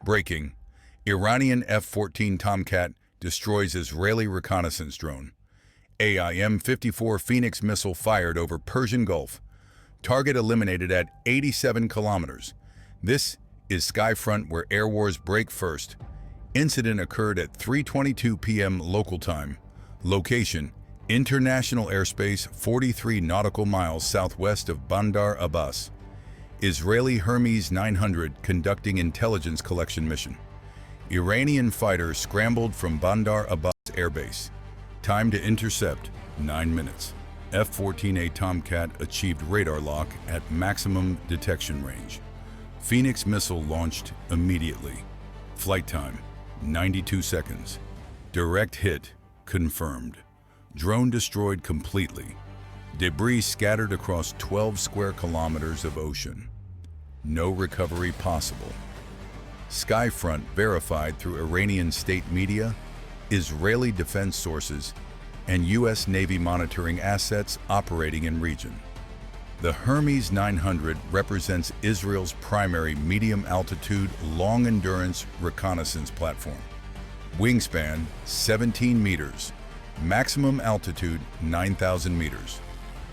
Breaking: Iranian F-14 Tomcat destroys Israeli reconnaissance drone. AIM-54 Phoenix missile fired over Persian Gulf. Target eliminated at 87 kilometers. This is Skyfront, where air wars break first. Incident occurred at 3:22 p.m. local time. Location: international airspace 43 nautical miles southwest of Bandar Abbas. Israeli Hermes 900 conducting intelligence collection mission. Iranian fighters scrambled from Bandar Abbas airbase. Time to intercept: 9 minutes. F-14A Tomcat achieved radar lock at maximum detection range. Phoenix missile launched immediately. Flight time: 92 seconds. Direct hit confirmed. Drone destroyed completely. Debris scattered across 12 square kilometers of ocean. No recovery possible. Skyfront verified through Iranian state media, Israeli defense sources, and U.S. Navy monitoring assets operating in region. The Hermes 900 represents Israel's primary medium-altitude, long-endurance reconnaissance platform. Wingspan: 17 meters. Maximum altitude: 9,000 meters.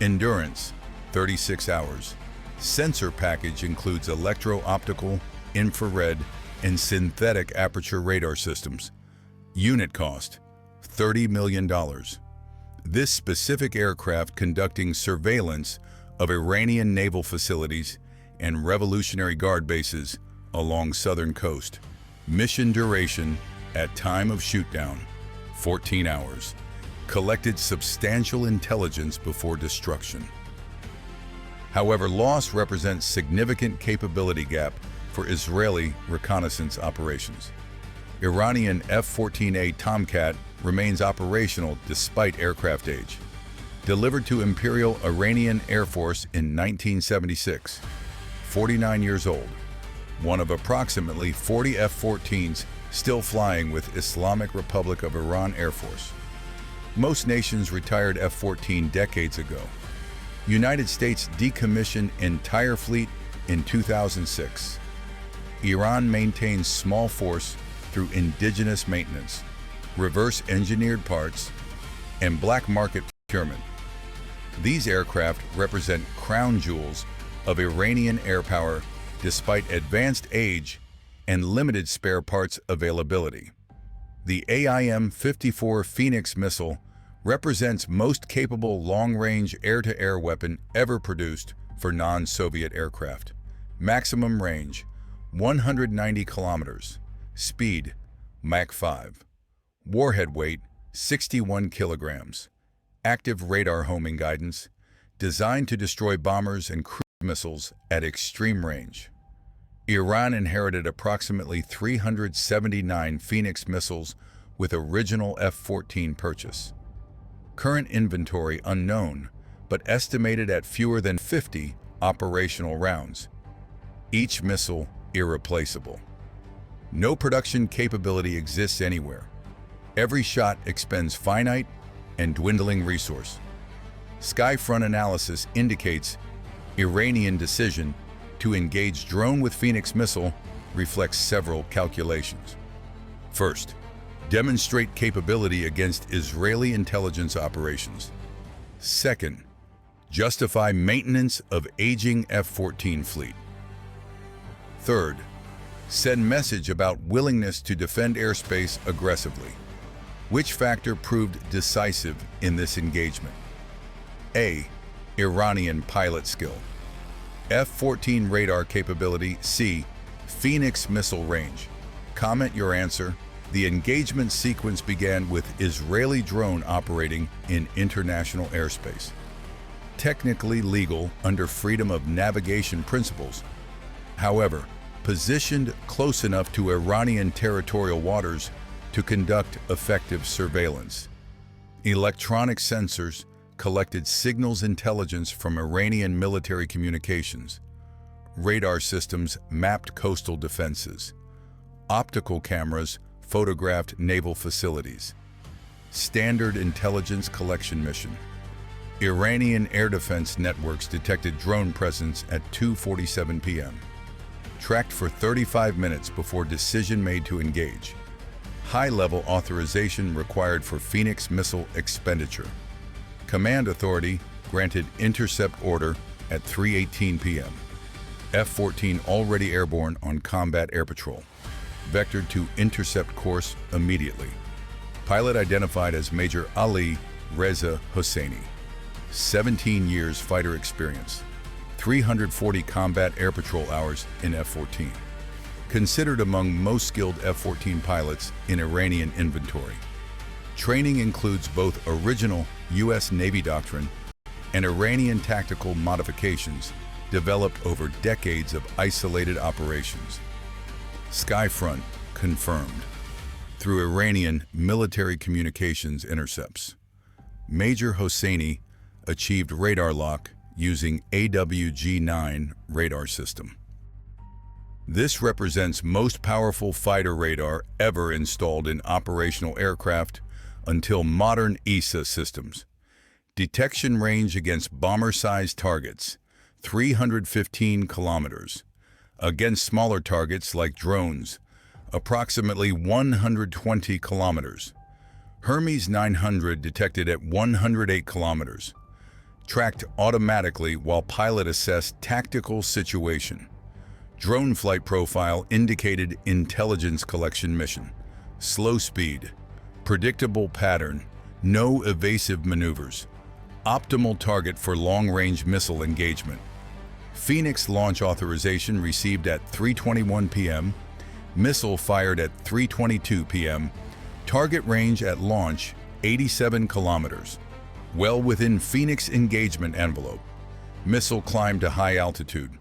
Endurance: 36 hours. Sensor package includes electro-optical, infrared, and synthetic aperture radar systems. Unit cost: $30 million. This specific aircraft conducting surveillance of Iranian naval facilities and Revolutionary Guard bases along southern coast. Mission duration at time of shootdown: 14 hours. Collected substantial intelligence before destruction. However, loss represents significant capability gap for Israeli reconnaissance operations. Iranian F-14A Tomcat remains operational despite aircraft age. Delivered to Imperial Iranian Air Force in 1976. 49 years old. One of approximately 40 F-14s still flying with Islamic Republic of Iran Air Force. Most nations retired F-14 decades ago. United States decommissioned entire fleet in 2006. Iran maintains small force through indigenous maintenance, reverse-engineered parts, and black market procurement. These aircraft represent crown jewels of Iranian air power despite advanced age and limited spare parts availability. The AIM-54 Phoenix missile represents most capable long-range air-to-air weapon ever produced for non-Soviet aircraft. Maximum range: 190 kilometers. Speed: Mach 5. Warhead weight: 61 kilograms. Active radar homing guidance, designed to destroy bombers and cruise missiles at extreme range. Iran inherited approximately 379 Phoenix missiles with original F-14 purchase. Current inventory unknown, but estimated at fewer than 50 operational rounds. Each missile irreplaceable. No production capability exists anywhere. Every shot expends finite and dwindling resource. Skyfront analysis indicates Iranian decision to engage drone with Phoenix missile reflects several calculations. First, demonstrate capability against Israeli intelligence operations. Second, justify maintenance of aging F-14 fleet. Third, send message about willingness to defend airspace aggressively. Which factor proved decisive in this engagement? A. Iranian pilot skill. F-14 radar capability. C. Phoenix missile range. Comment your answer. The engagement sequence began with Israeli drone operating in international airspace. Technically legal under freedom of navigation principles. However, positioned close enough to Iranian territorial waters to conduct effective surveillance. Electronic sensors collected signals intelligence from Iranian military communications. Radar systems mapped coastal defenses. Optical cameras photographed naval facilities. Standard intelligence collection mission. Iranian air defense networks detected drone presence at 2:47 p.m. tracked for 35 minutes before decision made to engage. High-level authorization required for Phoenix missile expenditure. Command authority granted intercept order at 3:18 p.m. F-14 already airborne on combat air patrol. Vectored to intercept course immediately. Pilot identified as Major Ali Reza Hosseini. 17 years fighter experience. 340 combat air patrol hours in F-14. Considered among most skilled F-14 pilots in Iranian inventory. Training includes both original U.S. Navy doctrine and Iranian tactical modifications developed over decades of isolated operations. Skyfront confirmed through Iranian military communications intercepts. Major Hosseini achieved radar lock using AWG-9 radar system. This represents most powerful fighter radar ever installed in operational aircraft until modern ESA systems. Detection range against bomber-sized targets, 315 kilometers. Against smaller targets like drones, approximately 120 kilometers. Hermes 900 detected at 108 kilometers. Tracked automatically while pilot assessed tactical situation. Drone flight profile indicated intelligence collection mission. Slow speed. Predictable pattern. No evasive maneuvers. Optimal target for long-range missile engagement. Phoenix launch authorization received at 3:21 p.m. Missile fired at 3:22 p.m. Target range at launch 87 kilometers. Well within Phoenix engagement envelope. Missile climbed to high altitude.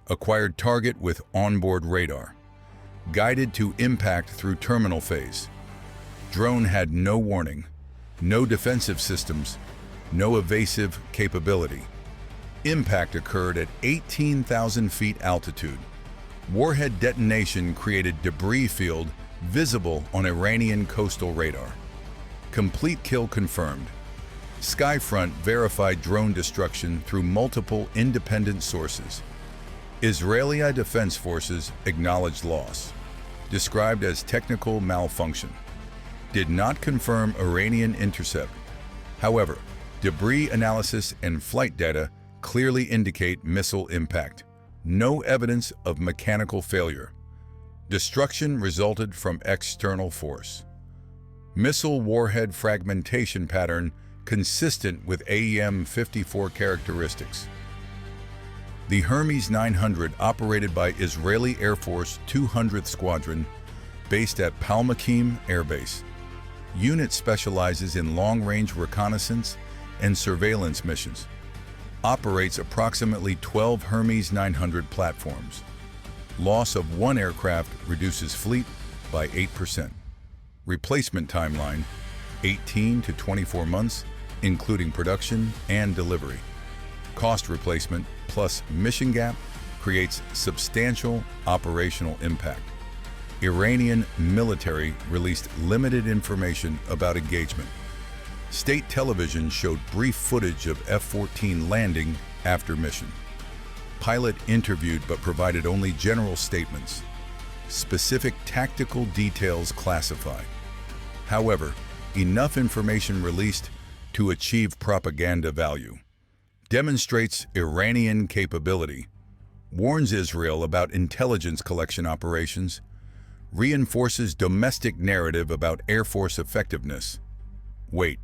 Acquired target with onboard radar. Guided to impact through terminal phase. Drone had no warning, no defensive systems, no evasive capability. Impact occurred at 18,000 feet altitude. Warhead detonation created debris field visible on Iranian coastal radar. Complete kill confirmed. Skyfront verified drone destruction through multiple independent sources. Israeli Defense Forces acknowledged loss. Described as technical malfunction. Did not confirm Iranian intercept. However, debris analysis and flight data clearly indicate missile impact. No evidence of mechanical failure. Destruction resulted from external force. Missile warhead fragmentation pattern consistent with AEM-54 characteristics. The Hermes 900 operated by Israeli Air Force 200th Squadron based at Palmakim Air Base. Unit specializes in long-range reconnaissance and surveillance missions. Operates approximately 12 Hermes 900 platforms. Loss of one aircraft reduces fleet by 8%. Replacement timeline, 18 to 24 months, including production and delivery. Cost replacement plus mission gap creates substantial operational impact. Iranian military released limited information about engagement. State television showed brief footage of F-14 landing after mission. Pilot interviewed but provided only general statements. Specific tactical details classified. However, enough information released to achieve propaganda value. Demonstrates Iranian capability. Warns Israel about intelligence collection operations. Reinforces domestic narrative about Air Force effectiveness. Wait.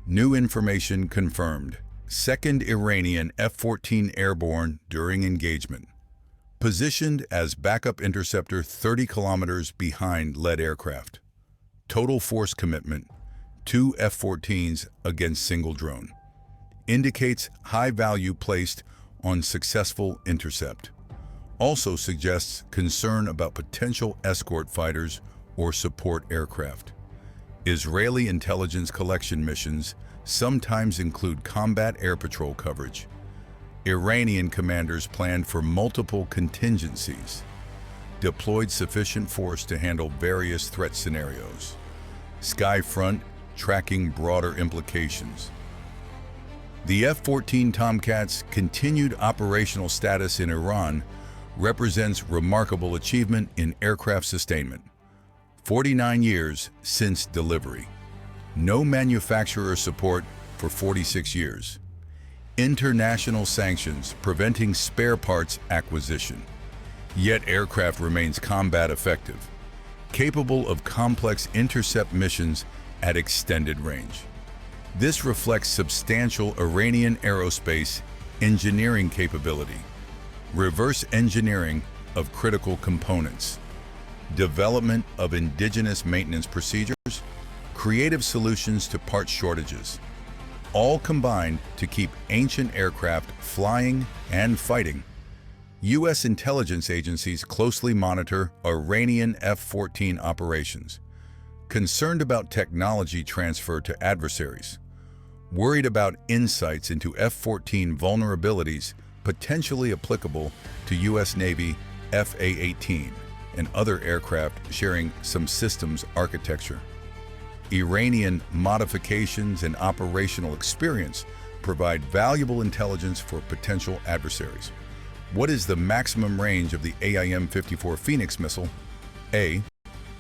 New information confirmed. Second Iranian F-14 airborne during engagement. Positioned as backup interceptor 30 kilometers behind lead aircraft. Total force commitment, 2 F-14s against single drone. Indicates high value placed on successful intercept. Also suggests concern about potential escort fighters or support aircraft. Israeli intelligence collection missions sometimes include combat air patrol coverage. Iranian commanders planned for multiple contingencies. Deployed sufficient force to handle various threat scenarios. Skyfront tracking broader implications. The F-14 Tomcats' continued operational status in Iran represents remarkable achievement in aircraft sustainment. 49 years since delivery. No manufacturer support for 46 years. International sanctions preventing spare parts acquisition. Yet aircraft remains combat effective, capable of complex intercept missions at extended range. This reflects substantial Iranian aerospace engineering capability, reverse engineering of critical components, development of indigenous maintenance procedures, creative solutions to part shortages, all combined to keep ancient aircraft flying and fighting. U.S. intelligence agencies closely monitor Iranian F-14 operations, concerned about technology transfer to adversaries, worried about insights into F-14 vulnerabilities potentially applicable to U.S. Navy F/A-18 and other aircraft sharing some systems architecture. Iranian modifications and operational experience provide valuable intelligence for potential adversaries. What is the maximum range of the AIM-54 Phoenix missile? A.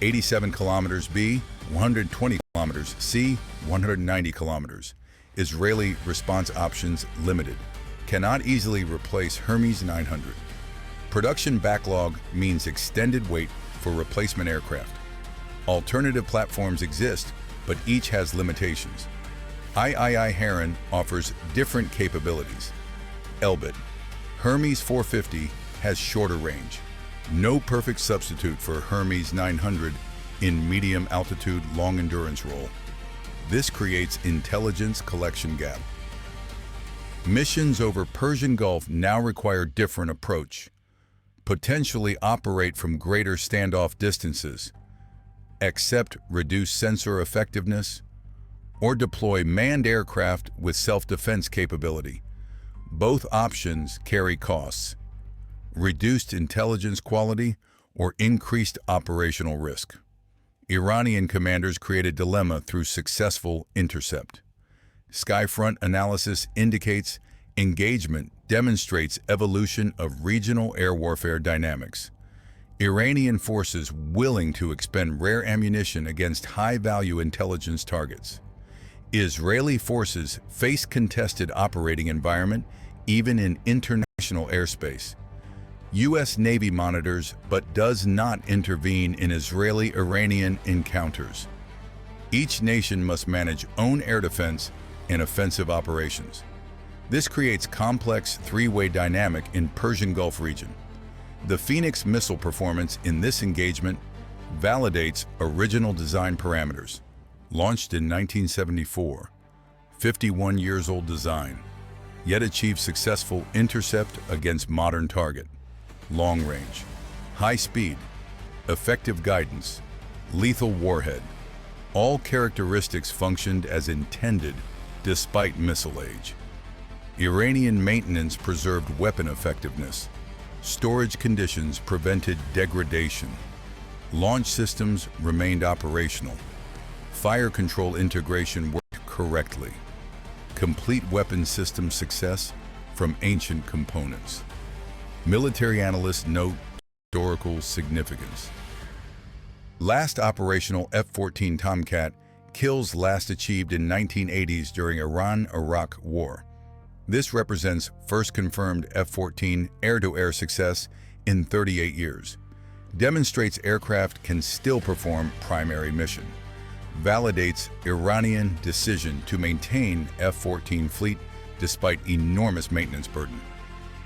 87 kilometers. B. 120 kilometers. C. 190 kilometers. Israeli response options limited. Cannot easily replace Hermes 900. Production backlog means extended wait for replacement aircraft. Alternative platforms exist, but each has limitations. III Heron offers different capabilities. Elbit. Hermes 450 has shorter range. No perfect substitute for Hermes 900 in medium altitude long endurance role. This creates intelligence collection gap. Missions over Persian Gulf now require different approach. Potentially operate from greater standoff distances, accept reduced sensor effectiveness, or deploy manned aircraft with self-defense capability. Both options carry costs, reduced intelligence quality, or increased operational risk. Iranian commanders create a dilemma through successful intercept. Skyfront analysis indicates engagement demonstrates evolution of regional air warfare dynamics. Iranian forces willing to expend rare ammunition against high-value intelligence targets. Israeli forces face contested operating environment even in international airspace. U.S. Navy monitors but does not intervene in Israeli-Iranian encounters. Each nation must manage own air defense and offensive operations. This creates complex three-way dynamic in Persian Gulf region. The Phoenix missile performance in this engagement validates original design parameters. Launched in 1974, 51 years old design, yet achieved successful intercept against modern target. Long range, high speed, effective guidance, lethal warhead. All characteristics functioned as intended despite missile age. Iranian maintenance preserved weapon effectiveness. Storage conditions prevented degradation. Launch systems remained operational. Fire control integration worked correctly. Complete weapon system success from ancient components. Military analysts note historical significance. Last operational F-14 Tomcat kills last achieved in 1980s during Iran-Iraq War. This represents first confirmed F-14 air-to-air success in 38 years. Demonstrates aircraft can still perform primary mission. Validates Iranian decision to maintain F-14 fleet despite enormous maintenance burden.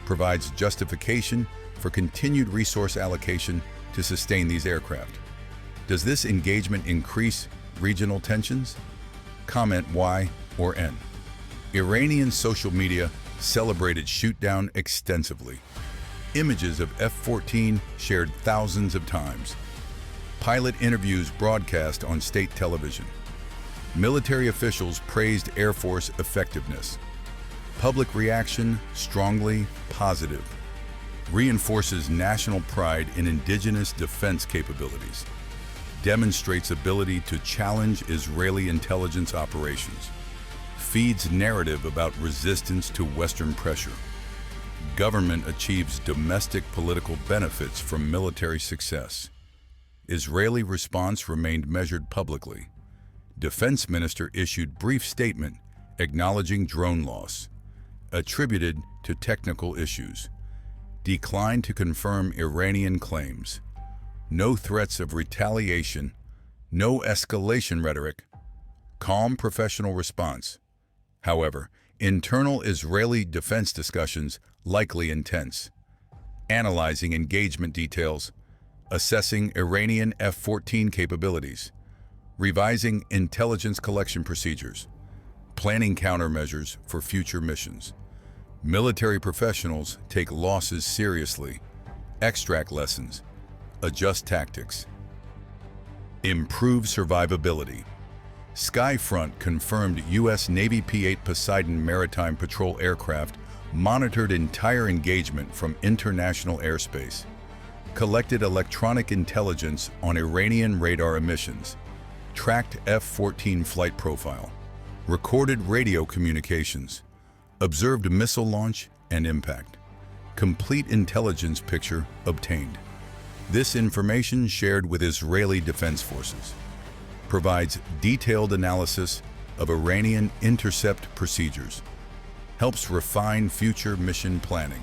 Provides justification for continued resource allocation to sustain these aircraft. Does this engagement increase regional tensions? Comment Y or N. Iranian social media celebrated shootdown extensively. Images of F-14 shared thousands of times. Pilot interviews broadcast on state television. Military officials praised Air Force effectiveness. Public reaction strongly positive. Reinforces national pride in indigenous defense capabilities. Demonstrates ability to challenge Israeli intelligence operations. Feeds narrative about resistance to Western pressure. Government achieves domestic political benefits from military success. Israeli response remained measured publicly. Defense Minister issued brief statement acknowledging drone loss, attributed to technical issues. Declined to confirm Iranian claims. No threats of retaliation, no escalation rhetoric. Calm professional response. However, internal Israeli defense discussions likely intense. Analyzing engagement details, assessing Iranian F-14 capabilities, revising intelligence collection procedures, planning countermeasures for future missions. Military professionals take losses seriously, extract lessons, adjust tactics. Improve survivability. Skyfront confirmed U.S. Navy P-8 Poseidon maritime patrol aircraft monitored entire engagement from international airspace, collected electronic intelligence on Iranian radar emissions, tracked F-14 flight profile, recorded radio communications, observed missile launch and impact. Complete intelligence picture obtained. This information shared with Israeli Defense Forces. Provides detailed analysis of Iranian intercept procedures. Helps refine future mission planning.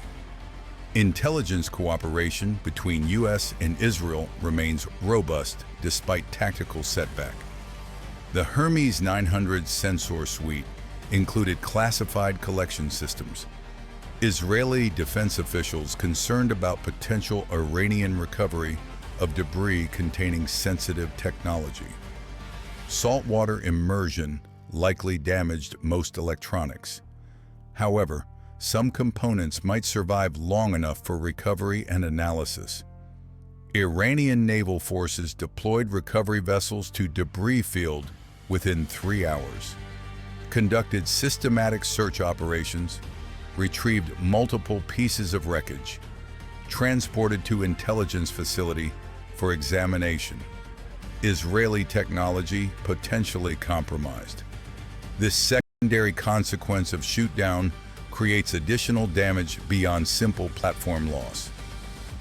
Intelligence cooperation between U.S. and Israel remains robust despite tactical setback. The Hermes 900 sensor suite included classified collection systems. Israeli defense officials concerned about potential Iranian recovery of debris containing sensitive technology. Saltwater immersion likely damaged most electronics. However, some components might survive long enough for recovery and analysis. Iranian naval forces deployed recovery vessels to debris field within 3 hours, conducted systematic search operations, retrieved multiple pieces of wreckage, transported to intelligence facility for examination. Israeli technology potentially compromised. This secondary consequence of shoot-down creates additional damage beyond simple platform loss.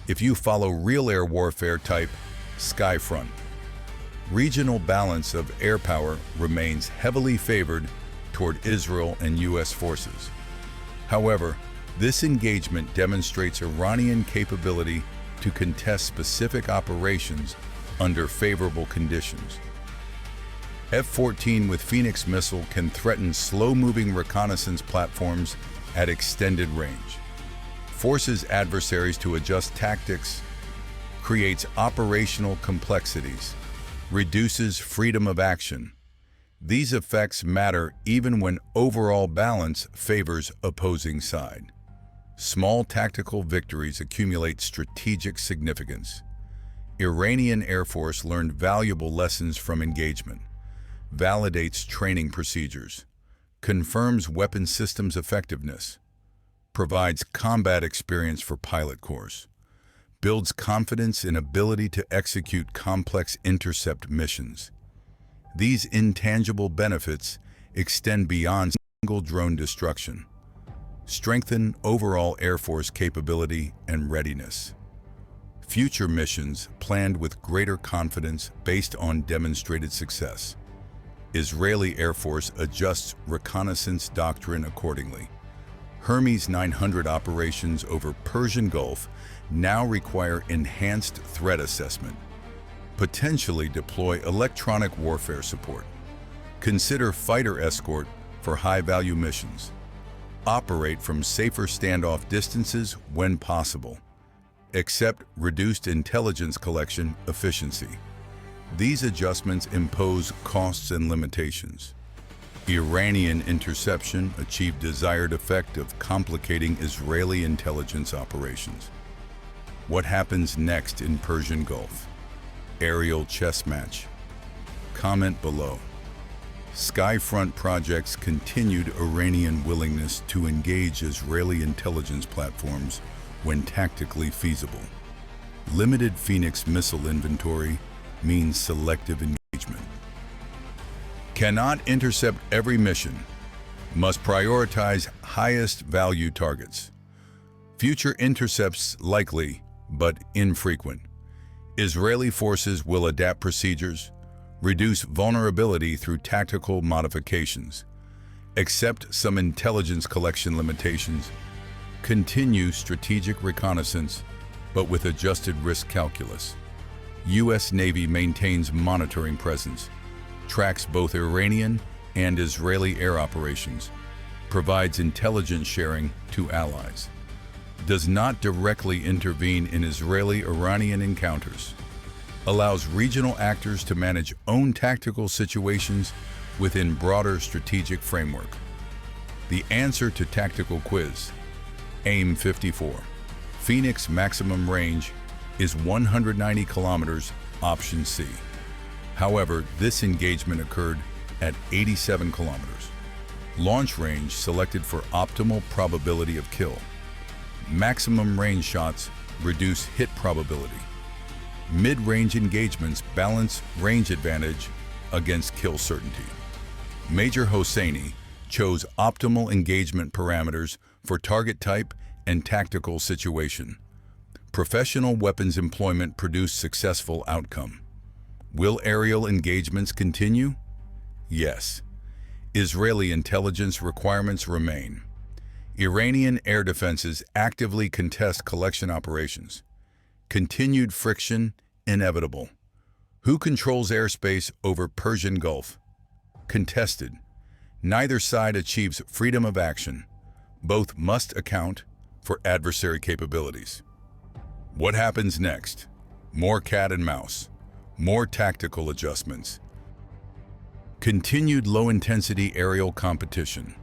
If you follow real air warfare type, Skyfront. Regional balance of air power remains heavily favored toward Israel and U.S. forces. However, this engagement demonstrates Iranian capability to contest specific operations under favorable conditions. F-14 with Phoenix missile can threaten slow-moving reconnaissance platforms at extended range, forces adversaries to adjust tactics, creates operational complexities, reduces freedom of action. These effects matter even when overall balance favors opposing side. Small tactical victories accumulate strategic significance. Iranian Air Force learned valuable lessons from engagement, validates training procedures, confirms weapon systems effectiveness, provides combat experience for pilot corps, builds confidence in ability to execute complex intercept missions. These intangible benefits extend beyond single drone destruction, strengthen overall Air Force capability and readiness. Future missions planned with greater confidence based on demonstrated success. Israeli Air Force adjusts reconnaissance doctrine accordingly. Hermes 900 operations over Persian Gulf now require enhanced threat assessment. Potentially deploy electronic warfare support. Consider fighter escort for high-value missions. Operate from safer standoff distances when possible. Accept reduced intelligence collection efficiency. These adjustments impose costs and limitations. Iranian interception achieved desired effect of complicating Israeli intelligence operations. What happens next in Persian Gulf? Aerial chess match. Comment below. Skyfront projects continued Iranian willingness to engage Israeli intelligence platforms when tactically feasible. Limited Phoenix missile inventory means selective engagement. Cannot intercept every mission. Must prioritize highest value targets. Future intercepts likely, but infrequent. Israeli forces will adapt procedures, reduce vulnerability through tactical modifications, accept some intelligence collection limitations, continue strategic reconnaissance, but with adjusted risk calculus. U.S. Navy maintains monitoring presence, tracks both Iranian and Israeli air operations, provides intelligence sharing to allies, does not directly intervene in Israeli-Iranian encounters, allows regional actors to manage own tactical situations within broader strategic framework. The answer to tactical quiz, AIM-54. Phoenix maximum range is 190 kilometers, option C. However, this engagement occurred at 87 kilometers. Launch range selected for optimal probability of kill. Maximum range shots reduce hit probability. Mid-range engagements balance range advantage against kill certainty. Major Hosseini chose optimal engagement parameters for target type and tactical situation. Professional weapons employment produced successful outcome. Will aerial engagements continue? Yes. Israeli intelligence requirements remain. Iranian air defenses actively contest collection operations. Continued friction inevitable. Who controls airspace over Persian Gulf? Contested. Neither side achieves freedom of action. Both must account for adversary capabilities. What happens next? More cat and mouse. More tactical adjustments. Continued low-intensity aerial competition.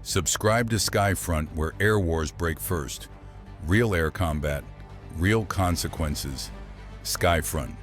Subscribe to Skyfront, where air wars break first. Real air combat, real consequences. Skyfront.